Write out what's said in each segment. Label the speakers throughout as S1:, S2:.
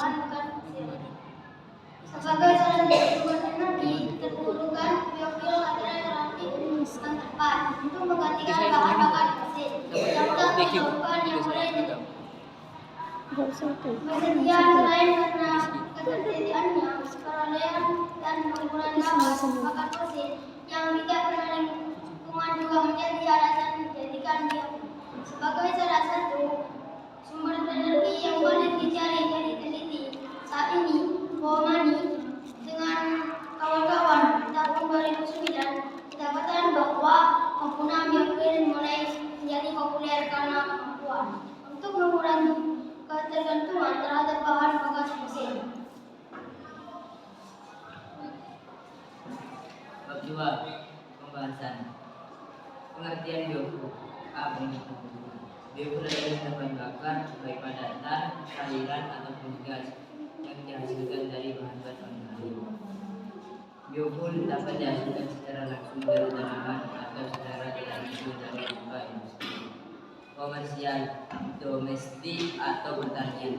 S1: bahan bakar fosil. Sebagai salah satu alternatif, terperlukan biofil alternatif yang tepat untuk menggantikan bahan bakar fosil yang tak terbarukan yang mulai bersedia selain karena ketersediaannya, kelalaian dan penggunaan bahan bakar fosil yang tidak pernah lingkungan juga menjadi alasan dijadikan biofil sebagai salah satu sumber energi yang paling dicari dan diteliti saat ini. Mani dengan kawan-kawan tahun 2009 dapatkan bahwa penggunaan biofil mulai menjadi populer karena kemampuan untuk mengurangi ketergantungan terhadap bahan bakar fosil.
S2: Bab 2. Pembahasan. Pengertian biofil. Biofil adalah bahan bakar baik padatan, cairan ataupun gas yang dihasilkan dari bahan bakar lain. Biofil dapat dihasilkan secara langsung dari tanaman atau secara tidak langsung dari limbah industri, komersial, domestik atau pertanian.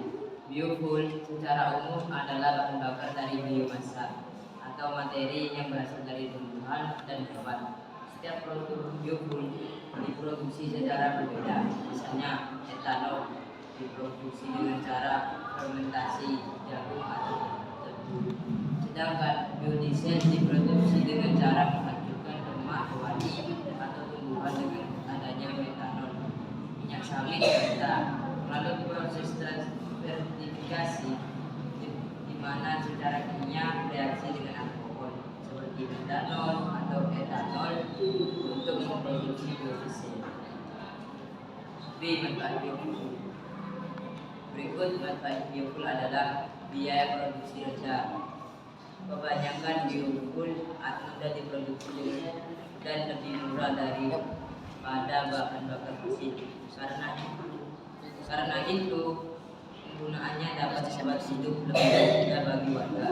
S2: Biofil secara umum adalah bahan bakar dari biomasa atau materi yang berasal dari tumbuhan dan hewan. Setiap produk biofil diproduksi secara berbeda. Misalnya etanol diproduksi dengan cara fermentasi jagung atau tebu. Sedangkan biodiesel diproduksi dengan cara menghancurkan lemak hewani atau tumbuhan dengan adanya metanol. Minyak sawit kita melalui proses transfertifikasi di mana secara kimia reaksi dengan alkohol seperti metanol atau etanol untuk memproduksi biodiesel. B. Manfaat biofil. Berikut manfaat biofil adalah biaya produksi rendah. Kebanyakan biofil mudah diproduksi dan lebih murah daripada bahan bakar fosil. Karena itu penggunaannya dapat membuat hidup lebih mudah bagi warga.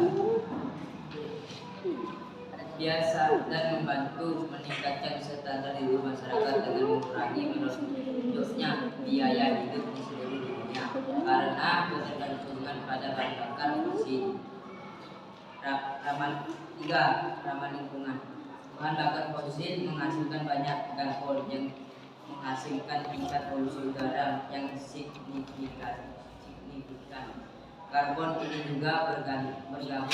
S2: Biasa dan membantu meningkatkan standar hidup masyarakat dengan mengurangi menurutnya biaya hidup di seluruh dunia karena ketergantungan pada bahan bakar fosil. Ramah lingkungan. Bahan bakar fosil menghasilkan banyak karbon yang menghasilkan tingkat polusi udara yang signifikan. Karbon ini juga bergabung dengan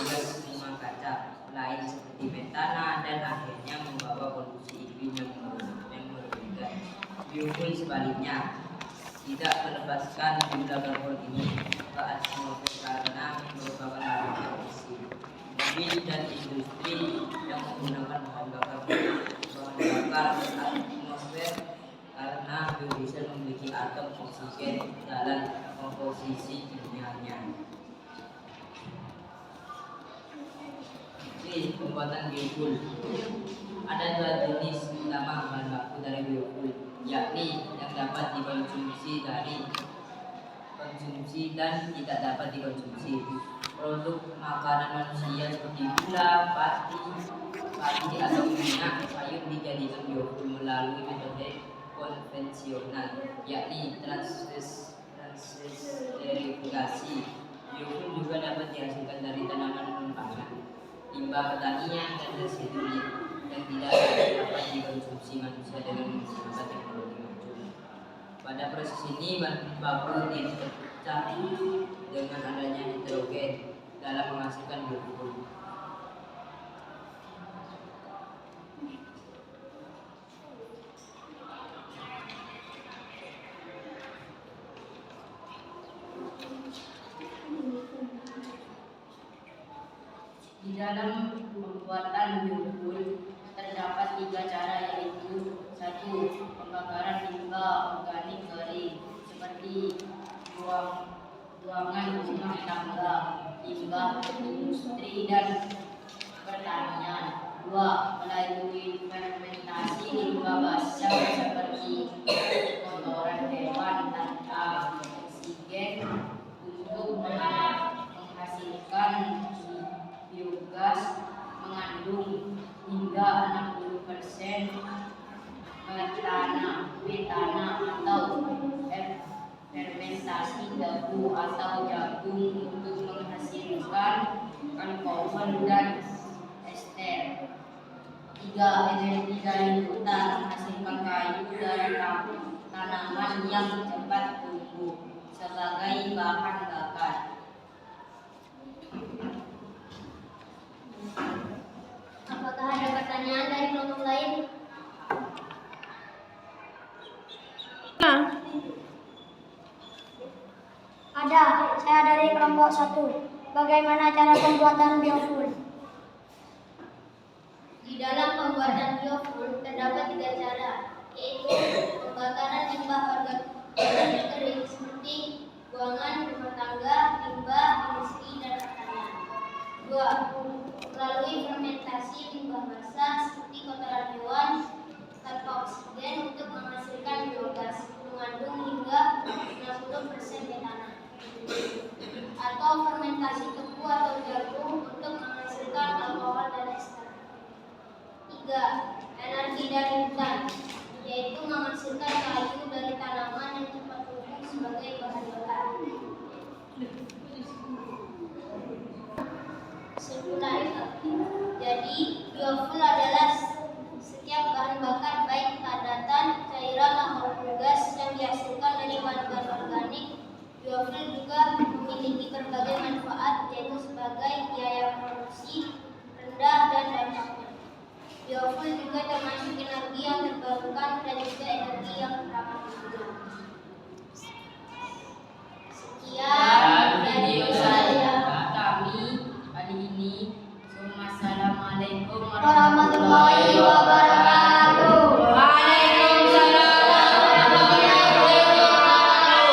S2: gas rumah kaca lain seperti metana dan akhirnya membawa polusi iklim yang merugikan. Biofil sebaliknya tidak melepaskan jumlah karbon ini ke atmosfer karena merupakan bahan fosil. Mobil dan industri yang menggunakan bahan bakar atmosfer karena biodiesel memiliki atom oksigen dalam komposisi kimianya. Ini pembuatan biofil. Ada dua jenis utama bahan baku dari biofil, yakni yang dapat dikonsumsi dan tidak dapat dikonsumsi. Produk makanan manusia seperti gula, pati atau minyak sayur dijadikan biofil melalui metode konvensional, yakni transesterifikasi. Biofil juga dapat dihasilkan dari tanaman pangan, limbah pertanian dan residu yang tidak dapat dikonsumsi manusia dengan menggunakan teknologi maju. Pada proses ini bahan baku dipecah dengan adanya hidrogen dalam menghasilkan biofil. Di dalam pembuatan biofil terdapat 3 cara, yaitu 1. Pembakaran limbah organik kering seperti buangan rumah tangga, limbah industri dan pertanian. 2. Melalui fermentasi limbah basah seperti kotoran hewan tanpa oksigen untuk menghasilkan biogas mengandung hingga 60% metana atau
S3: fermentasi tebu atau jagung untuk menghasilkan alkohol dan ester. 3. Energi dari hutan menghasilkan kayu dari tanaman yang cepat tumbuh sebagai bahan bakar.
S1: Apakah ada pertanyaan dari kelompok lain? Ada, saya dari kelompok 1. Bagaimana cara pembuatan biofuel? Di dalam pembuatan biofuel terdapat 3 cara, yaitu pembakaran limbah organik kering seperti buangan rumah tangga, limbah industri dan pertanian. 2. Melalui fermentasi limbah basah seperti kotoran hewan tanpa oksigen untuk menghasilkan biogas mengandung hingga 60% metana. Atau fermentasi tebu atau jagung untuk menghasilkan alkohol dan ester. 3. Energi dari hutan, yaitu menghasilkan kayu dari tanaman yang cepat tumbuh sebagai bahan bakar. Kesimpulan, jadi biofuel adalah setiap bahan bakar baik padatan, cairan maupun gas yang dihasilkan dari bahan-bahan organik. Biofuel juga memiliki berbagai manfaat, yaitu sebagai biaya produksi rendah dan dampaknya. Biofuel juga termasuk energi yang terbarukan dan juga energi yang ramah lingkungan. Sekian video saya kami kali ini. Wassalamualaikum warahmatullahi wabarakatuh.